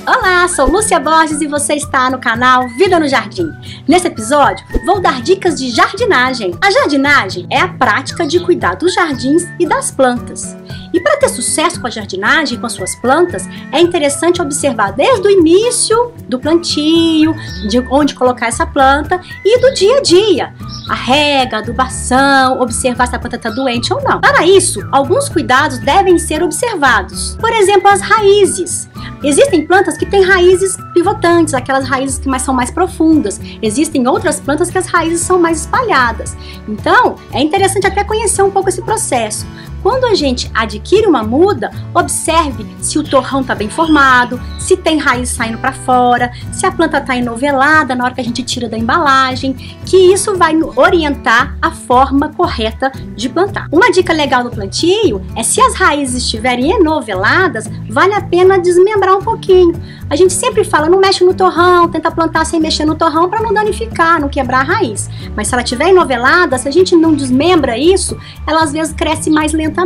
Olá, sou Lúcia Borges e você está no canal Vida no Jardim. Nesse episódio, vou dar dicas de jardinagem. A jardinagem é a prática de cuidar dos jardins e das plantas. E para ter sucesso com a jardinagem e com as suas plantas, é interessante observar desde o início do plantio, de onde colocar essa planta e do dia a dia. A rega, a adubação, observar se a planta está doente ou não. Para isso, alguns cuidados devem ser observados. Por exemplo, as raízes. Existem plantas que têm raízes pivotantes, aquelas raízes que são mais profundas. Existem outras plantas que as raízes são mais espalhadas. Então, é interessante até conhecer um pouco esse processo. Quando a gente adquire uma muda, observe se o torrão está bem formado, se tem raiz saindo para fora, se a planta está enovelada na hora que a gente tira da embalagem, que isso vai orientar a forma correta de plantar. Uma dica legal do plantio é se as raízes estiverem enoveladas, vale a pena desmembrar um pouquinho. A gente sempre fala, não mexe no torrão, tenta plantar sem mexer no torrão para não danificar, não quebrar a raiz. Mas se ela estiver enovelada, se a gente não desmembra isso, ela às vezes cresce mais lentamente.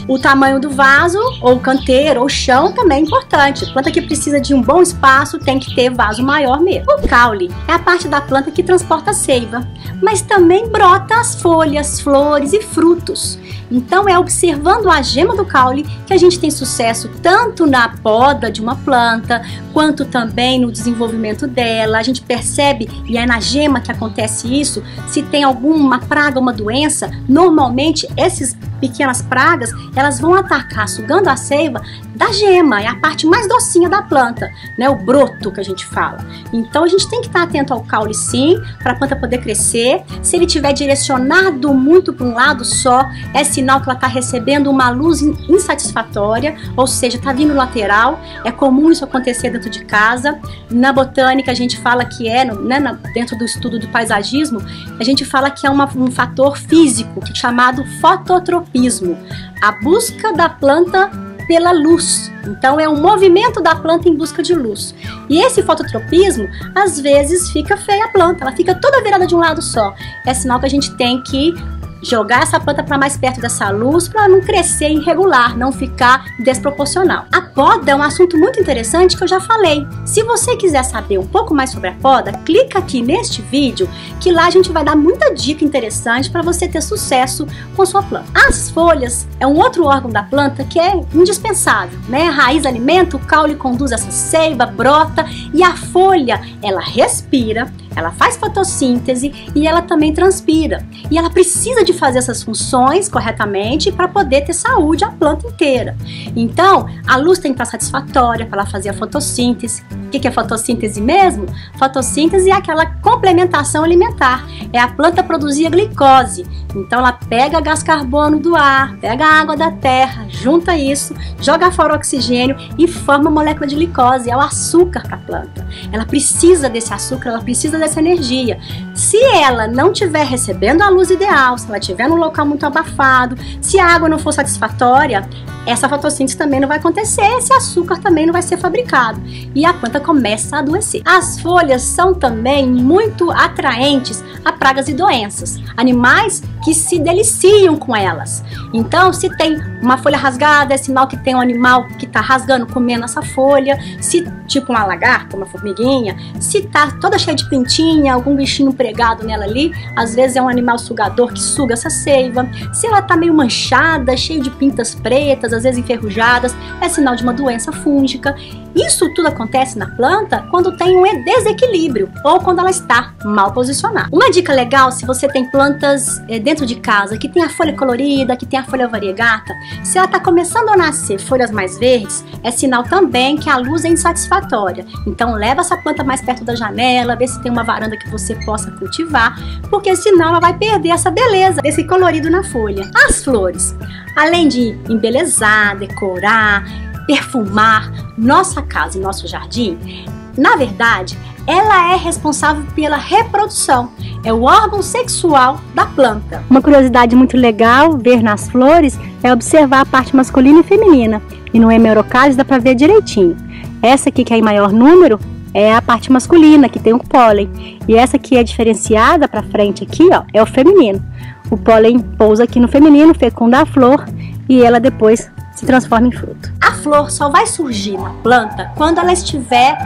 O tamanho do vaso, ou canteiro, ou chão também é importante. Planta que precisa de um bom espaço tem que ter vaso maior mesmo. O caule é a parte da planta que transporta a seiva, mas também brota as folhas, flores e frutos. Então é observando a gema do caule que a gente tem sucesso tanto na poda de uma planta, quanto também no desenvolvimento dela. A gente percebe, e é na gema que acontece isso, se tem alguma praga, uma doença, normalmente essas pequenas pragas, elas vão atacar, sugando a seiva da gema, é a parte mais docinha da planta, né? O broto que a gente fala. Então a gente tem que estar atento ao caule sim, para a planta poder crescer. Se ele estiver direcionado muito para um lado só, é sinal que ela está recebendo uma luz insatisfatória, ou seja, está vindo lateral. É comum isso acontecer dentro de casa. Na botânica a gente fala que é, né, dentro do estudo do paisagismo, a gente fala que é um fator físico, chamado fototropismo, a busca da planta pela luz. Então é um movimento da planta em busca de luz. E esse fototropismo, às vezes fica feia a planta, ela fica toda virada de um lado só. É sinal que a gente tem que jogar essa planta para mais perto dessa luz para não crescer irregular, não ficar desproporcional. A poda é um assunto muito interessante que eu já falei. Se você quiser saber um pouco mais sobre a poda, clica aqui neste vídeo que lá a gente vai dar muita dica interessante para você ter sucesso com sua planta. As folhas é um outro órgão da planta que é indispensável, né? A raiz alimenta, o caule conduz essa seiva, brota, e a folha, ela respira, ela faz fotossíntese e ela também transpira. E ela precisa de fazer essas funções corretamente para poder ter saúde a planta inteira. Então, a luz tem que estar satisfatória para ela fazer a fotossíntese. O que é fotossíntese mesmo? Fotossíntese é aquela complementação alimentar. É a planta produzir a glicose. Então, ela pega gás carbono do ar, pega a água da terra, junta isso, joga fora o oxigênio e forma a molécula de glicose. É o açúcar para a planta. Ela precisa desse açúcar, ela precisa dessa energia. Se ela não estiver recebendo a luz ideal, se ela estiver num local muito abafado, se a água não for satisfatória, essa fotossíntese também não vai acontecer, esse açúcar também não vai ser fabricado e a planta começa a adoecer. As folhas são também muito atraentes a pragas e doenças, animais que se deliciam com elas. Então, se tem uma folha rasgada, é sinal que tem um animal que está rasgando, comendo essa folha. Se tipo uma lagarta, uma formiguinha, se tá toda cheia de pintinha, algum bichinho pregado nela ali, às vezes é um animal sugador que suga essa seiva. Se ela tá meio manchada, cheia de pintas pretas, às vezes enferrujadas, é sinal de uma doença fúngica. Isso tudo acontece na planta quando tem um desequilíbrio ou quando ela está mal posicionada. Uma dica legal, se você tem plantas dentro de casa que tem a folha colorida, que tem a folha variegata, se ela está começando a nascer folhas mais verdes, é sinal também que a luz é insatisfatória. Então leva essa planta mais perto da janela, vê se tem uma varanda que você possa cultivar, porque senão ela vai perder essa beleza desse colorido na folha. As flores, além de embelezar, decorar, perfumar nossa casa e nosso jardim, na verdade, ela é responsável pela reprodução, é o órgão sexual da planta. Uma curiosidade muito legal ver nas flores é observar a parte masculina e feminina, e no hemerocallis dá para ver direitinho. Essa aqui que é em maior número é a parte masculina, que tem o pólen, e essa que é diferenciada para frente aqui, ó, é o feminino. O pólen pousa aqui no feminino, fecunda a flor e ela depois se transforma em fruto. A flor só vai surgir na planta quando ela estiver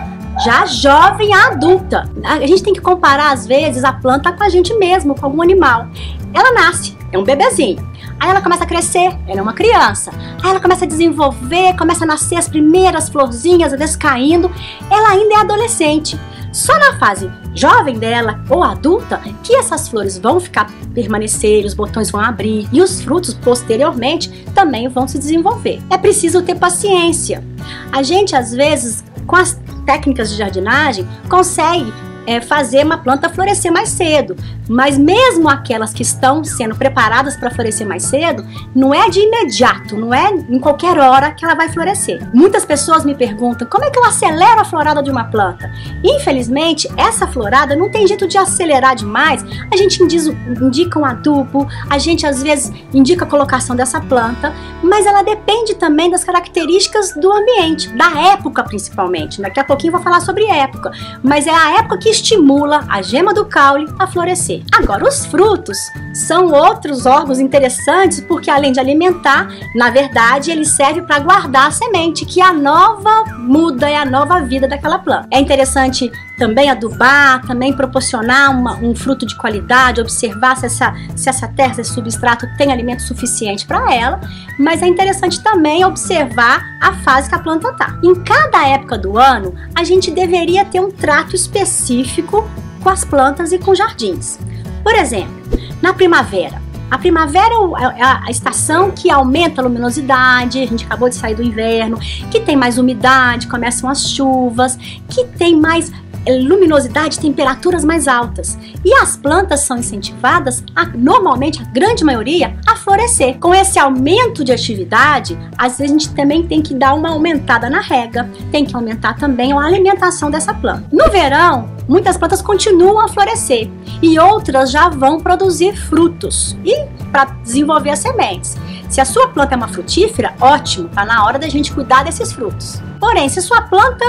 já jovem adulta. A gente tem que comparar, às vezes, a planta com a gente mesmo, com algum animal. Ela nasce, é um bebezinho. Aí ela começa a crescer, ela é uma criança. Aí ela começa a desenvolver, começa a nascer as primeiras florzinhas, às vezes caindo. Ela ainda é adolescente. Só na fase jovem dela ou adulta que essas flores vão permanecer, os botões vão abrir e os frutos posteriormente também vão se desenvolver. É preciso ter paciência. A gente, às vezes, com as técnicas de jardinagem, consegue fazer uma planta florescer mais cedo, mas mesmo aquelas que estão sendo preparadas para florescer mais cedo, não é de imediato, não é em qualquer hora que ela vai florescer. Muitas pessoas me perguntam como é que eu acelero a florada de uma planta. Infelizmente, essa florada não tem jeito de acelerar demais. A gente indica um adubo, a gente às vezes indica a colocação dessa planta, mas ela depende também das características do ambiente, da época principalmente. Daqui a pouquinho eu vou falar sobre época, mas é a época que estimula a gema do caule a florescer. Agora, os frutos são outros órgãos interessantes porque, além de alimentar, na verdade, ele serve para guardar a semente, que é a nova muda, é a nova vida daquela planta. É interessante também adubar, também proporcionar um fruto de qualidade, observar se essa terra, esse substrato tem alimento suficiente para ela, mas é interessante também observar a fase que a planta está. Em cada época do ano, a gente deveria ter um trato específico com as plantas e com jardins. Por exemplo, na primavera. A primavera é a estação que aumenta a luminosidade, a gente acabou de sair do inverno, que tem mais umidade, começam as chuvas, que tem mais luminosidade, temperaturas mais altas. E as plantas são incentivadas, normalmente, a grande maioria, a florescer. Com esse aumento de atividade, às vezes a gente também tem que dar uma aumentada na rega, tem que aumentar também a alimentação dessa planta. No verão, muitas plantas continuam a florescer e outras já vão produzir frutos e para desenvolver as sementes. Se a sua planta é uma frutífera, ótimo, tá na hora da gente cuidar desses frutos. Porém, se sua planta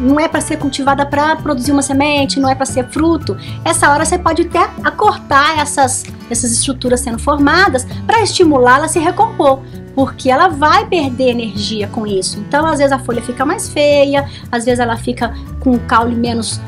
não é para ser cultivada para produzir uma semente, não é para ser fruto, essa hora você pode até acortar essas estruturas sendo formadas para estimulá-la a se recompor, porque ela vai perder energia com isso. Então, às vezes a folha fica mais feia, às vezes ela fica com o caule menos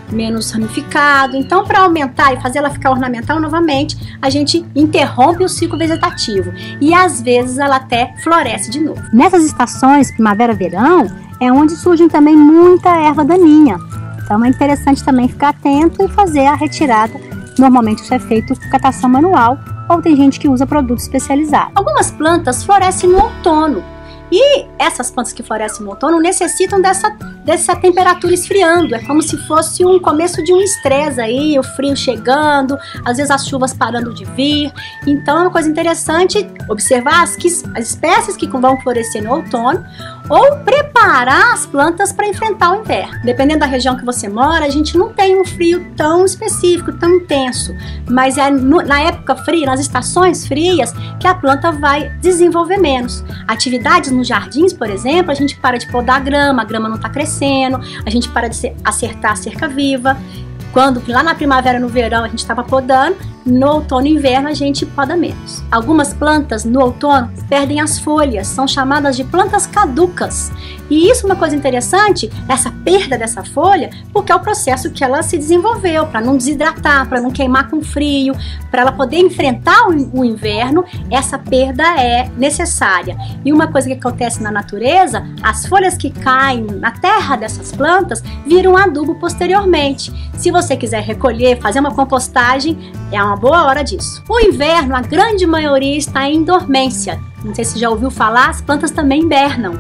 ramificado. Então, para aumentar e fazer ela ficar ornamental novamente, a gente interrompe o ciclo vegetativo e às vezes ela até floresce de novo. Nessas estações, primavera, verão, é onde surgem também muita erva daninha. Então é interessante também ficar atento e fazer a retirada. Normalmente isso é feito com catação manual ou tem gente que usa produto especializado. Algumas plantas florescem no outono e essas plantas que florescem no outono necessitam dessa temperatura esfriando. É como se fosse um começo de um estresse aí, o frio chegando, às vezes as chuvas parando de vir. Então é uma coisa interessante observar as espécies que vão florescer no outono ou preparar as plantas para enfrentar o inverno. Dependendo da região que você mora, a gente não tem um frio tão específico, tão intenso, mas é na época fria, nas estações frias, que a planta vai desenvolver menos. Atividades nos jardins, por exemplo, a gente para de podar a grama não está crescendo, a gente para de acertar a cerca viva. Quando lá na primavera, no verão, a gente estava podando, no outono e inverno a gente poda menos. Algumas plantas no outono perdem as folhas, são chamadas de plantas caducas. E isso é uma coisa interessante, essa perda dessa folha, porque é o processo que ela se desenvolveu, para não desidratar, para não queimar com frio, para ela poder enfrentar o inverno, essa perda é necessária. E uma coisa que acontece na natureza, as folhas que caem na terra dessas plantas viram adubo posteriormente. Se você quiser recolher, fazer uma compostagem, é uma boa hora disso. O inverno, a grande maioria está em dormência. Não sei se já ouviu falar, as plantas também hibernam.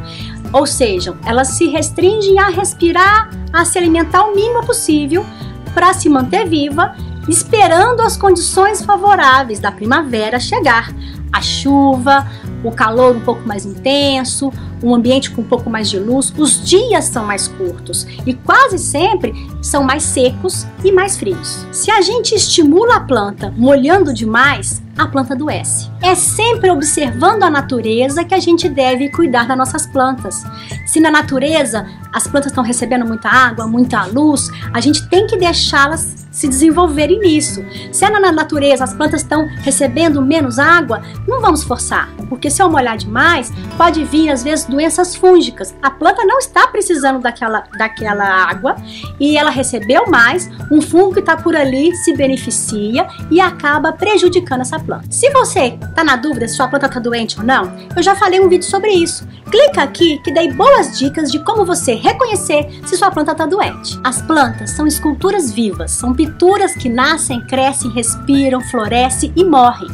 Ou seja, elas se restringem a respirar, a se alimentar o mínimo possível para se manter viva, esperando as condições favoráveis da primavera chegar. A chuva, o calor um pouco mais intenso, um ambiente com um pouco mais de luz, os dias são mais curtos e quase sempre são mais secos e mais frios. Se a gente estimula a planta molhando demais, a planta adoece. É sempre observando a natureza que a gente deve cuidar das nossas plantas. Se na natureza as plantas estão recebendo muita água, muita luz, a gente tem que deixá-las se desenvolverem nisso. Se na natureza as plantas estão recebendo menos água, não vamos forçar, porque se eu molhar demais, pode vir às vezes doenças fúngicas. A planta não está precisando daquela água e ela recebeu mais, um fungo que está por ali se beneficia e acaba prejudicando essa planta. Se você está na dúvida se sua planta está doente ou não, eu já falei um vídeo sobre isso. Clica aqui que dei boas dicas de como você reconhecer se sua planta está doente. As plantas são esculturas vivas, são pinturas que nascem, crescem, respiram, florescem e morrem.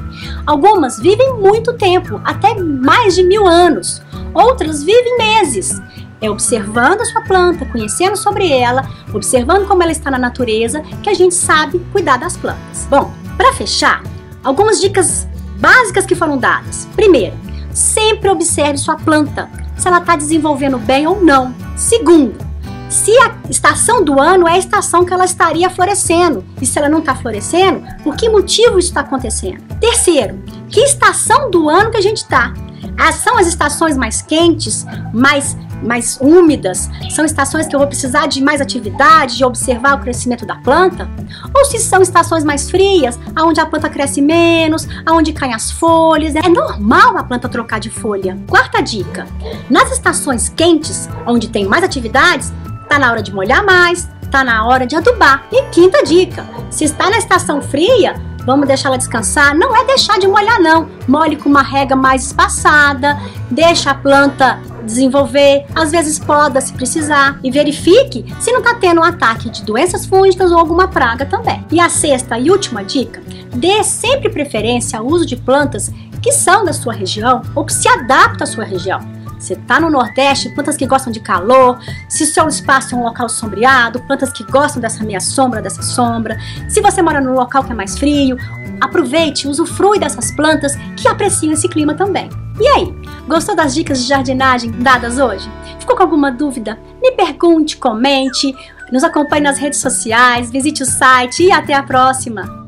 Algumas vivem muito tempo, até mais de 1000 anos. Outras vivem meses. É observando a sua planta, conhecendo sobre ela, observando como ela está na natureza, que a gente sabe cuidar das plantas. Bom, para fechar, algumas dicas básicas que foram dadas. Primeiro, sempre observe sua planta, se ela está desenvolvendo bem ou não. Segundo, se a estação do ano é a estação que ela estaria florescendo, e se ela não está florescendo, por que motivo isso está acontecendo? Terceiro, que estação do ano que a gente está? São as estações mais quentes, mais úmidas? São estações que eu vou precisar de mais atividade, de observar o crescimento da planta? Ou se são estações mais frias, onde a planta cresce menos, onde caem as folhas? É normal a planta trocar de folha. Quarta dica, nas estações quentes, onde tem mais atividades, está na hora de molhar mais, está na hora de adubar. E quinta dica, se está na estação fria, vamos deixar ela descansar. Não é deixar de molhar não, molhe com uma rega mais espaçada, deixa a planta desenvolver, às vezes poda se precisar, e verifique se não está tendo um ataque de doenças fúngicas ou alguma praga também. E a sexta e última dica, dê sempre preferência ao uso de plantas que são da sua região ou que se adaptam à sua região. Você está no Nordeste, plantas que gostam de calor, se o seu espaço é um local sombreado, plantas que gostam dessa meia sombra, dessa sombra. Se você mora num local que é mais frio, aproveite, usufrui dessas plantas que apreciam esse clima também. E aí, gostou das dicas de jardinagem dadas hoje? Ficou com alguma dúvida? Me pergunte, comente, nos acompanhe nas redes sociais, visite o site e até a próxima!